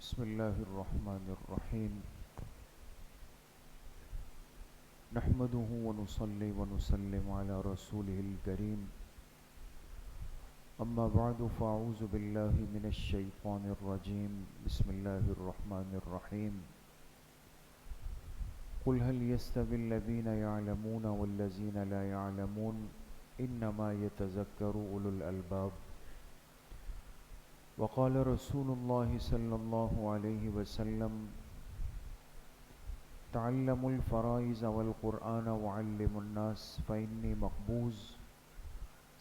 بسم الله الرحمن الرحيم نحمده ونصلي ونسلم على رسوله الكريم أما بعد فأعوذ بالله من الشيطان الرجيم بسم الله الرحمن الرحيم قل هل يستوي الذين يعلمون والذين لا يعلمون إنما يتذكر أولو الألباب وقال رسول الله صلى الله عليه وسلم تعلموا الفرائض والقرآن وعلموا الناس فإني مقبوض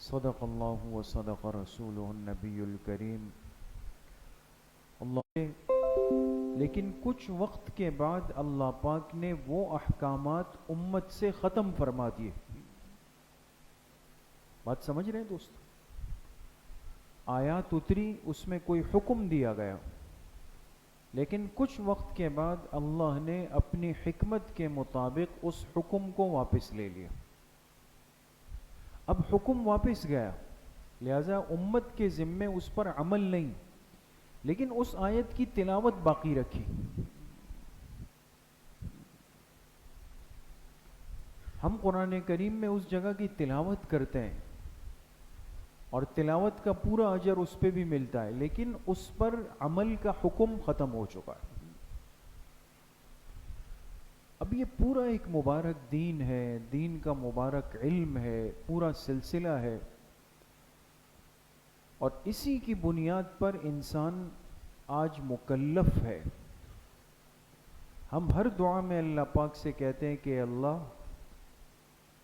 صدق الله وصدق رسوله النبی الکریم اللہ. لیکن کچھ وقت کے بعد اللہ پاک نے وہ احکامات امت سے ختم فرما دیے. بات سمجھ رہے ہیں دوست؟ آیات اتری، اس میں کوئی حکم دیا گیا، لیکن کچھ وقت کے بعد اللہ نے اپنی حکمت کے مطابق اس حکم کو واپس لے لیا. اب حکم واپس گیا، لہذا امت کے ذمے اس پر عمل نہیں، لیکن اس آیت کی تلاوت باقی رکھی. ہم قرآن کریم میں اس جگہ کی تلاوت کرتے ہیں اور تلاوت کا پورا اجر اس پہ بھی ملتا ہے، لیکن اس پر عمل کا حکم ختم ہو چکا ہے. اب یہ پورا ایک مبارک دین ہے، دین کا مبارک علم ہے، پورا سلسلہ ہے، اور اسی کی بنیاد پر انسان آج مکلف ہے. ہم ہر دعا میں اللہ پاک سے کہتے ہیں کہ اللہ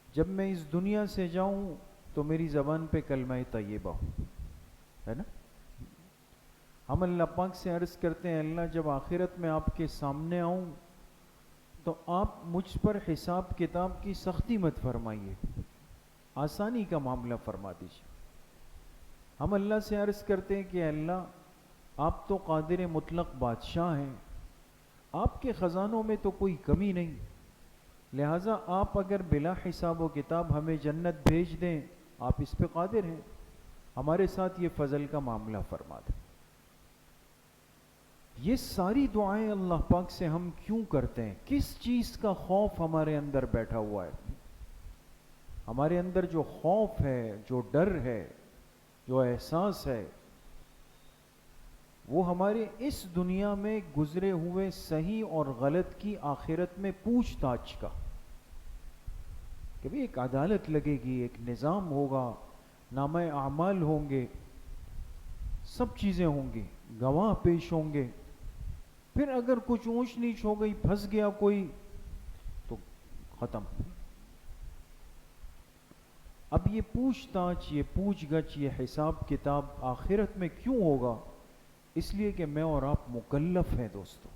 جب میں اس دنیا سے جاؤں تو میری زبان پہ کلمہ طیبہ ہو، ہے نا؟ ہم اللہ پاک سے عرض کرتے ہیں اللہ جب آخرت میں آپ کے سامنے آؤں تو آپ مجھ پر حساب کتاب کی سختی مت فرمائیے، آسانی کا معاملہ فرما دیجیے. ہم اللہ سے عرض کرتے ہیں کہ اللہ آپ تو قادر مطلق بادشاہ ہیں، آپ کے خزانوں میں تو کوئی کمی نہیں، لہٰذا آپ اگر بلا حساب و کتاب ہمیں جنت بھیج دیں، آپ اس پہ قادر ہیں، ہمارے ساتھ یہ فضل کا معاملہ فرما دیں. یہ ساری دعائیں اللہ پاک سے ہم کیوں کرتے ہیں؟ کس چیز کا خوف ہمارے اندر بیٹھا ہوا ہے؟ ہمارے اندر جو خوف ہے، جو ڈر ہے، جو احساس ہے، وہ ہمارے اس دنیا میں گزرے ہوئے صحیح اور غلط کی آخرت میں پوچھ تاچھ کا. کہ بھی ایک عدالت لگے گی، ایک نظام ہوگا، نامہ اعمال ہوں گے، سب چیزیں ہوں گی، گواہ پیش ہوں گے. پھر اگر کچھ اونچ نیچ ہو گئی، پھنس گیا کوئی، تو ختم. اب یہ پوچھ تاچھ، یہ پوچھ گچھ، یہ حساب کتاب آخرت میں کیوں ہوگا؟ اس لیے کہ میں اور آپ مکلف ہیں دوستو.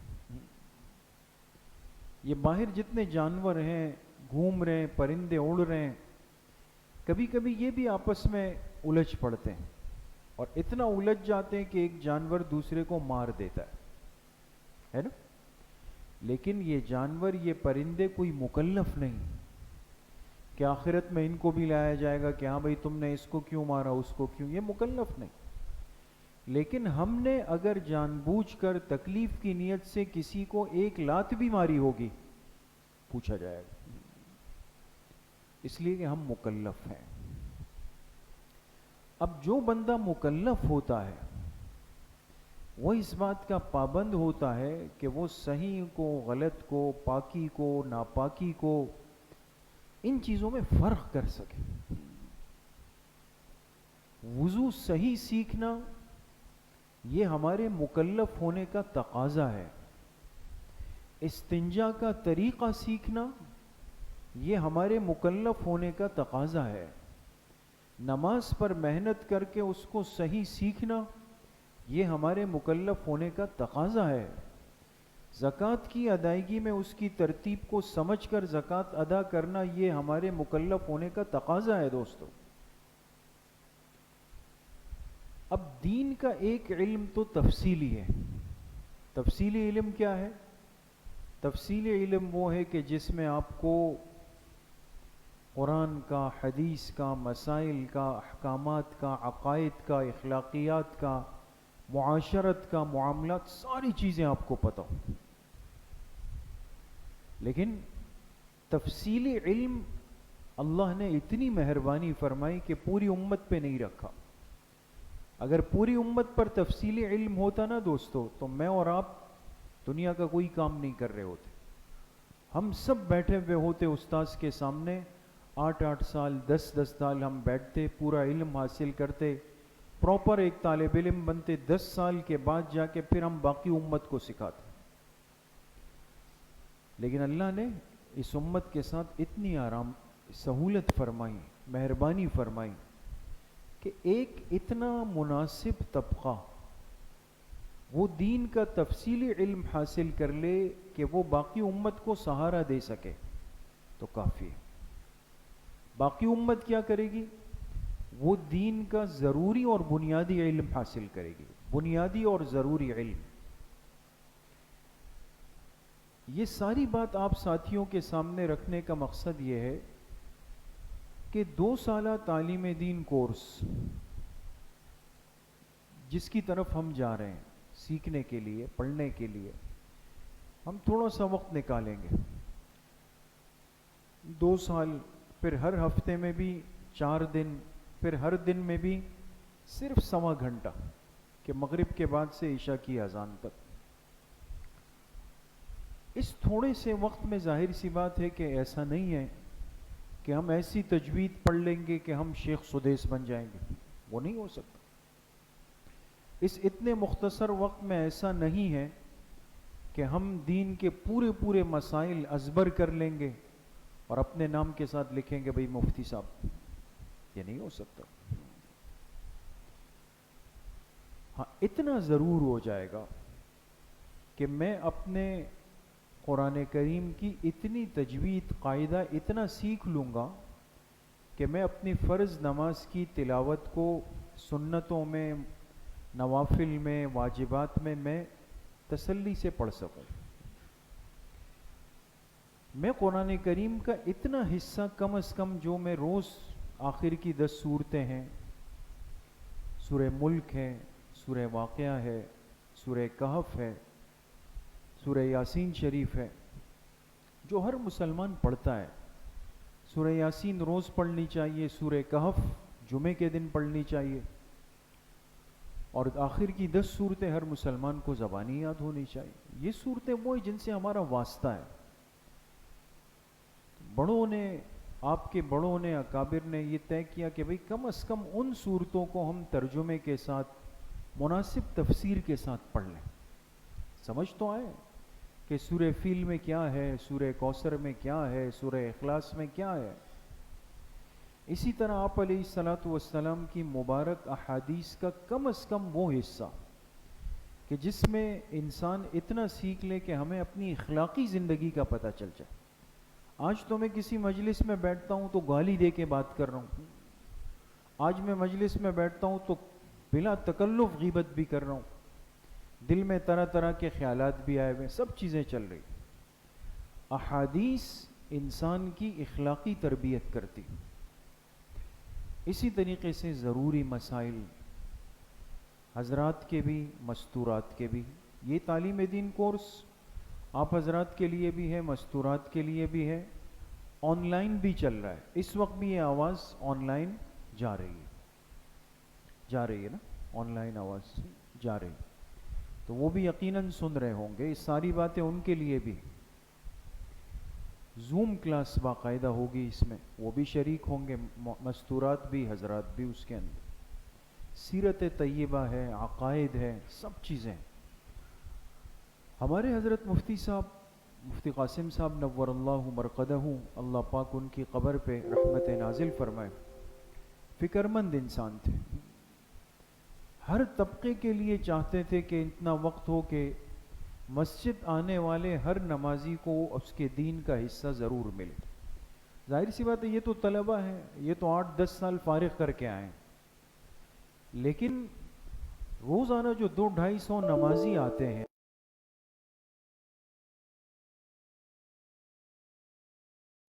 یہ باہر جتنے جانور ہیں، گھوم رہے ہیں، پرندے اڑ رہے ہیں، کبھی کبھی یہ بھی آپس میں الجھ پڑتے ہیں، اور اتنا الجھ جاتے ہیں کہ ایک جانور دوسرے کو مار دیتا ہے نا؟ لیکن یہ جانور، یہ پرندے کوئی مکلف نہیں کہ آخرت میں ان کو بھی لایا جائے گا کہ ہاں بھائی تم نے اس کو کیوں مارا، اس کو کیوں. یہ مکلف نہیں. لیکن ہم نے اگر جان بوجھ کر تکلیف کی نیت سے کسی کو ایک لات بھی ماری ہوگی، پوچھا جائے گا، اس لیے کہ ہم مکلف ہیں. اب جو بندہ مکلف ہوتا ہے وہ اس بات کا پابند ہوتا ہے کہ وہ صحیح کو، غلط کو، پاکی کو، ناپاکی کو، ان چیزوں میں فرق کر سکے. وضو صحیح سیکھنا یہ ہمارے مکلف ہونے کا تقاضا ہے. استنجا کا طریقہ سیکھنا یہ ہمارے مکلف ہونے کا تقاضا ہے. نماز پر محنت کر کے اس کو صحیح سیکھنا یہ ہمارے مکلف ہونے کا تقاضا ہے. زکوٰۃ کی ادائیگی میں اس کی ترتیب کو سمجھ کر زکوٰۃ ادا کرنا یہ ہمارے مکلف ہونے کا تقاضا ہے دوستو. اب دین کا ایک علم تو تفصیلی ہے. تفصیلی علم کیا ہے؟ تفصیلی علم وہ ہے کہ جس میں آپ کو قرآن کا، حدیث کا، مسائل کا، احکامات کا، عقائد کا، اخلاقیات کا معاشرت کا، معاملات، ساری چیزیں آپ کو پتہ ہوں، لیکن تفصیلی علم اللہ نے اتنی مہربانی فرمائی کہ پوری امت پہ نہیں رکھا۔ اگر پوری امت پر تفصیلی علم ہوتا نا دوستو، تو میں اور آپ دنیا کا کوئی کام نہیں کر رہے ہوتے۔ ہم سب بیٹھے ہوئے ہوتے استاذ کے سامنے، 8 سال 10 سال ہم بیٹھتے، پورا علم حاصل کرتے، پراپر ایک طالب علم بنتے، 10 سال کے بعد جا کے پھر ہم باقی امت کو سکھاتے۔ لیکن اللہ نے اس امت کے ساتھ اتنی آرام سہولت فرمائی، مہربانی فرمائی کہ ایک اتنا مناسب طبقہ وہ دین کا تفصیلی علم حاصل کر لے کہ وہ باقی امت کو سہارا دے سکے تو کافی ہے۔ باقی امت کیا کرے گی؟ وہ دین کا ضروری اور بنیادی علم حاصل کرے گی، بنیادی اور ضروری علم۔ یہ ساری بات آپ ساتھیوں کے سامنے رکھنے کا مقصد یہ ہے کہ 2 سالہ تعلیم دین کورس جس کی طرف ہم جا رہے ہیں سیکھنے کے لیے، پڑھنے کے لیے، ہم تھوڑا سا وقت نکالیں گے۔ 2 سال، پھر ہر ہفتے میں بھی 4 دن، پھر ہر دن میں بھی صرف 1.25 گھنٹہ کہ مغرب کے بعد سے عشاء کی اذان تک۔ اس تھوڑے سے وقت میں ظاہر سی بات ہے کہ ایسا نہیں ہے کہ ہم ایسی تجوید پڑھ لیں گے کہ ہم شیخ سدیس بن جائیں گے، وہ نہیں ہو سکتا۔ اس اتنے مختصر وقت میں ایسا نہیں ہے کہ ہم دین کے پورے مسائل ازبر کر لیں گے اور اپنے نام کے ساتھ لکھیں گے بھئی مفتی صاحب، یہ نہیں ہو سکتا۔ ہاں اتنا ضرور ہو جائے گا کہ میں اپنے قرآن کریم کی اتنی تجوید قاعدہ اتنا سیکھ لوں گا کہ میں اپنی فرض نماز کی تلاوت کو سنتوں میں، نوافل میں، واجبات میں تسلی سے پڑھ سکوں۔ میں قرآن کریم کا اتنا حصہ کم از کم جو میں روز آخر کی 10 سورتیں ہیں، سورہ ملک ہے، سورہ واقعہ ہے، سورہ کہف ہے، سورہ یاسین شریف ہے، جو ہر مسلمان پڑھتا ہے۔ سورہ یاسین روز پڑھنی چاہیے، سورہ کہف جمعے کے دن پڑھنی چاہیے، اور آخر کی 10 صورتیں ہر مسلمان کو زبانی یاد ہونی چاہیے۔ یہ صورتیں وہ جن سے ہمارا واسطہ ہے۔ بڑوں نے، آپ کے بڑوں نے، اکابر نے یہ طے کیا کہ بھئی کم از کم ان صورتوں کو ہم ترجمے کے ساتھ، مناسب تفسیر کے ساتھ پڑھ لیں۔ سمجھ تو آئے کہ سورہ فیل میں کیا ہے، سورہ کوثر میں کیا ہے، سورہ اخلاص میں کیا ہے۔ اسی طرح آپ علیہ الصلاۃ والسلام کی مبارک احادیث کا کم از کم وہ حصہ کہ جس میں انسان اتنا سیکھ لے کہ ہمیں اپنی اخلاقی زندگی کا پتہ چل جائے۔ آج تو میں کسی مجلس میں بیٹھتا ہوں تو گالی دے کے بات کر رہا ہوں، آج میں مجلس میں بیٹھتا ہوں تو بلا تکلف غیبت بھی کر رہا ہوں، دل میں طرح طرح کے خیالات بھی آئے ہوئے، سب چیزیں چل رہی۔ احادیث انسان کی اخلاقی تربیت کرتی۔ اسی طریقے سے ضروری مسائل، حضرات کے بھی، مستورات کے بھی، یہ تعلیم دین کورس آپ حضرات کے لیے بھی ہے، مستورات کے لیے بھی ہے، آن لائن بھی چل رہا ہے۔ اس وقت بھی یہ آواز آن لائن جا رہی ہے نا، آن لائن آواز جا رہی ہے، تو وہ بھی یقیناً سن رہے ہوں گے۔ یہ ساری باتیں ان کے لیے بھی۔ زوم کلاس باقاعدہ ہوگی، اس میں وہ بھی شریک ہوں گے، مستورات بھی، حضرات بھی اس کے اندر۔ سیرت طیبہ ہے، عقائد ہے، سب چیزیں۔ ہمارے حضرت مفتی صاحب، مفتی قاسم صاحب نور اللہ مرقدہ، اللہ پاک ان کی قبر پہ رحمت نازل فرمائے، فکرمند انسان تھے۔ ہر طبقے کے لیے چاہتے تھے کہ اتنا وقت ہو کہ مسجد آنے والے ہر نمازی کو اس کے دین کا حصہ ضرور ملے۔ ظاہر سی بات ہے، یہ تو طلبہ ہیں، یہ تو 8-10 سال فارغ کر کے آئیں، لیکن روزانہ جو 200-250 نمازی آتے ہیں،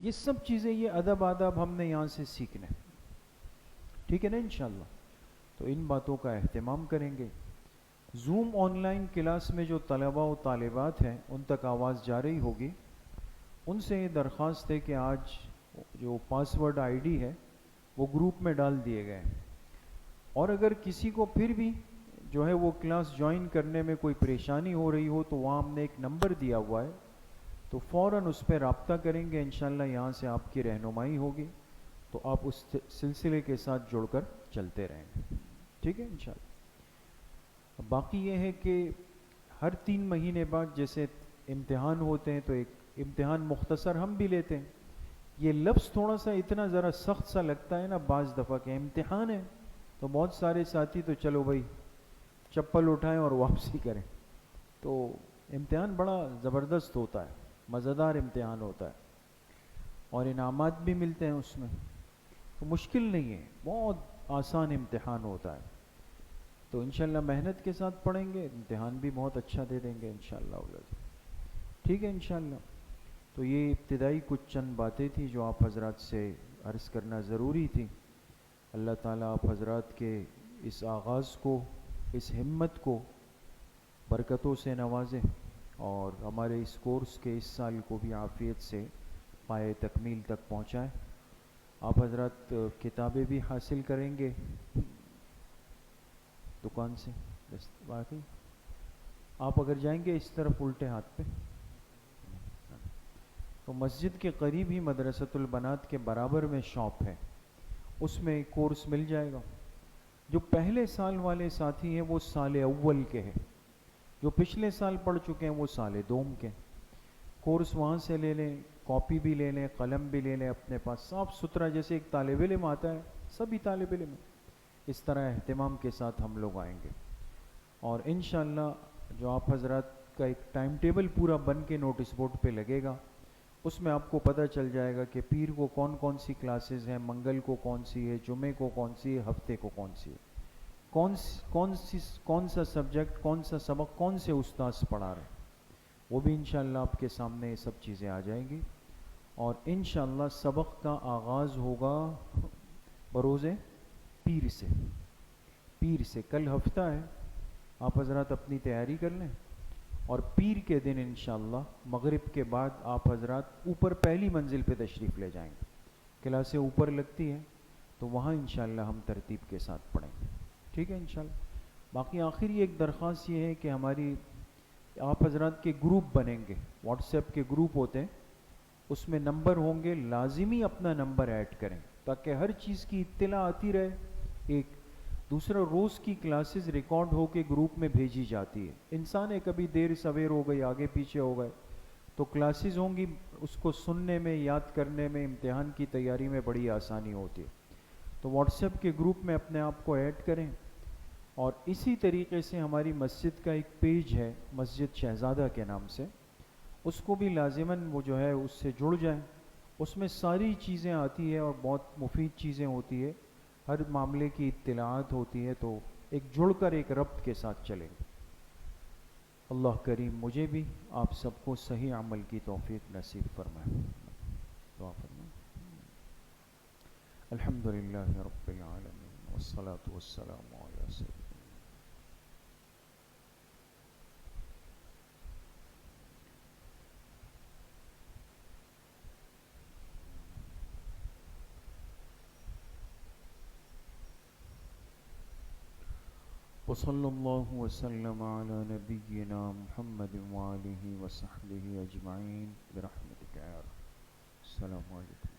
یہ سب چیزیں، یہ ادب آداب ہم نے یہاں سے سیکھنے، ٹھیک ہے نا انشاءاللہ۔ تو ان باتوں کا اہتمام کریں گے۔ زوم آن لائن کلاس میں جو طلباء و طالبات ہیں ان تک آواز جا رہی ہوگی. ان سے یہ درخواست ہے کہ آج جو پاسورڈ آئی ڈی ہے وہ گروپ میں ڈال دیے گئے، اور اگر کسی کو پھر بھی جو ہے وہ کلاس جوائن کرنے میں کوئی پریشانی ہو رہی ہو تو وہاں ہم نے ایک نمبر دیا ہوا ہے، تو فوراً اس پہ رابطہ کریں گے. انشاءاللہ یہاں سے آپ کی رہنمائی ہوگی تو آپ اس سلسلے کے ساتھ جڑ کر چلتے رہیں گے. ٹھیک ہے انشاءاللہ. باقی یہ ہے کہ ہر 3 مہینے بعد جیسے امتحان ہوتے ہیں تو ایک امتحان مختصر ہم بھی لیتے ہیں. یہ لفظ تھوڑا سا اتنا ذرا سخت سا لگتا ہے نا بعض دفعہ کہ امتحان ہے، تو بہت سارے ساتھی تو چلو بھائی چپل اٹھائیں اور واپسی کریں. تو امتحان بڑا زبردست ہوتا ہے، مزیدار امتحان ہوتا ہے، اور انعامات بھی ملتے ہیں اس میں. تو مشکل نہیں ہے، بہت آسان امتحان ہوتا ہے. تو انشاءاللہ محنت کے ساتھ پڑھیں گے، امتحان بھی بہت اچھا دے دیں گے انشاءاللہ اولاد. ٹھیک ہے انشاءاللہ. تو یہ ابتدائی کچھ چند باتیں تھیں جو آپ حضرات سے عرض کرنا ضروری تھی. اللہ تعالیٰ آپ حضرات کے اس آغاز کو، اس ہمت کو برکتوں سے نوازیں، اور ہمارے اس کورس کے اس سال کو بھی عافیت سے پائے تکمیل تک پہنچائیں. آپ حضرات کتابیں بھی حاصل کریں گے دکان سے. باقی آپ اگر جائیں گے اس طرف الٹے ہاتھ پہ تو مسجد کے قریب ہی مدرسۃ البنات کے برابر میں شاپ ہے، اس میں کورس مل جائے گا. جو پہلے سال والے ساتھی ہیں وہ سال اول کے ہیں، جو پچھلے سال پڑھ چکے ہیں وہ سال دوم کے. کورس وہاں سے لے لیں، کاپی بھی لے لیں، قلم بھی لے لیں اپنے پاس، صاف ستھرا جیسے ایک طالب علم آتا ہے سبھی طالب علم اس طرح اہتمام کے ساتھ ہم لوگ آئیں گے. اور انشاءاللہ جو آپ حضرات کا ایک ٹائم ٹیبل پورا بن کے نوٹس بورڈ پہ لگے گا، اس میں آپ کو پتہ چل جائے گا کہ پیر کو کون کون سی کلاسز ہیں، منگل کو کون سی ہے، جمعے کو کون سی ہے، ہفتے کو کون سی ہے، کون سا سبجیکٹ، کون سا سبق، کون سے استاذ پڑھا رہے ہیں. وہ بھی انشاءاللہ آپ کے سامنے یہ سب چیزیں آ جائیں گی. اور انشاءاللہ سبق کا آغاز ہوگا بروز پیر سے. پیر سے کل ہفتہ ہے، آپ حضرات اپنی تیاری کر لیں، اور پیر کے دن انشاءاللہ مغرب کے بعد آپ حضرات اوپر پہلی منزل پہ تشریف لے جائیں گے. کلاسیں اوپر لگتی ہیں تو وہاں انشاءاللہ ہم ترتیب کے ساتھ پڑھیں گے. ٹھیک ہے انشاءاللہ. باقی آخری ایک درخواست یہ ہے کہ ہماری آپ حضرات کے گروپ بنیں گے، واٹس ایپ کے گروپ ہوتے ہیں، اس میں نمبر ہوں گے، لازمی اپنا نمبر ایڈ کریں تاکہ ہر چیز کی اطلاع آتی رہے. ایک دوسرا، روز کی کلاسز ریکارڈ ہو کے گروپ میں بھیجی جاتی ہے. انسان ہے کبھی دیر سویر ہو گئی، آگے پیچھے ہو گئے، تو کلاسز ہوں گی، اس کو سننے میں، یاد کرنے میں، امتحان کی تیاری میں بڑی آسانی ہوتی ہے. تو واٹس ایپ کے گروپ میں اپنے آپ کو ایڈ کریں. اور اسی طریقے سے ہماری مسجد کا ایک پیج ہے مسجد شہزادہ کے نام سے، اس کو بھی لازماً وہ جو ہے اس سے جڑ جائیں. اس میں ساری چیزیں آتی ہے اور بہت مفید چیزیں ہوتی ہے، ہر معاملے کی اطلاعات ہوتی ہے. تو ایک جڑ کر ایک ربط کے ساتھ چلیں. اللہ کریم مجھے بھی آپ سب کو صحیح عمل کی توفیق نصیب فرمائے. دعا فرمائیں. الحمدللہ رب العالمین والصلاة والسلام علی سیدنا. وصلی اللہ وسلم علی نبینا محمد وآلہ وصحبہ اجمعین برحمتک یا رب. السلام علیکم.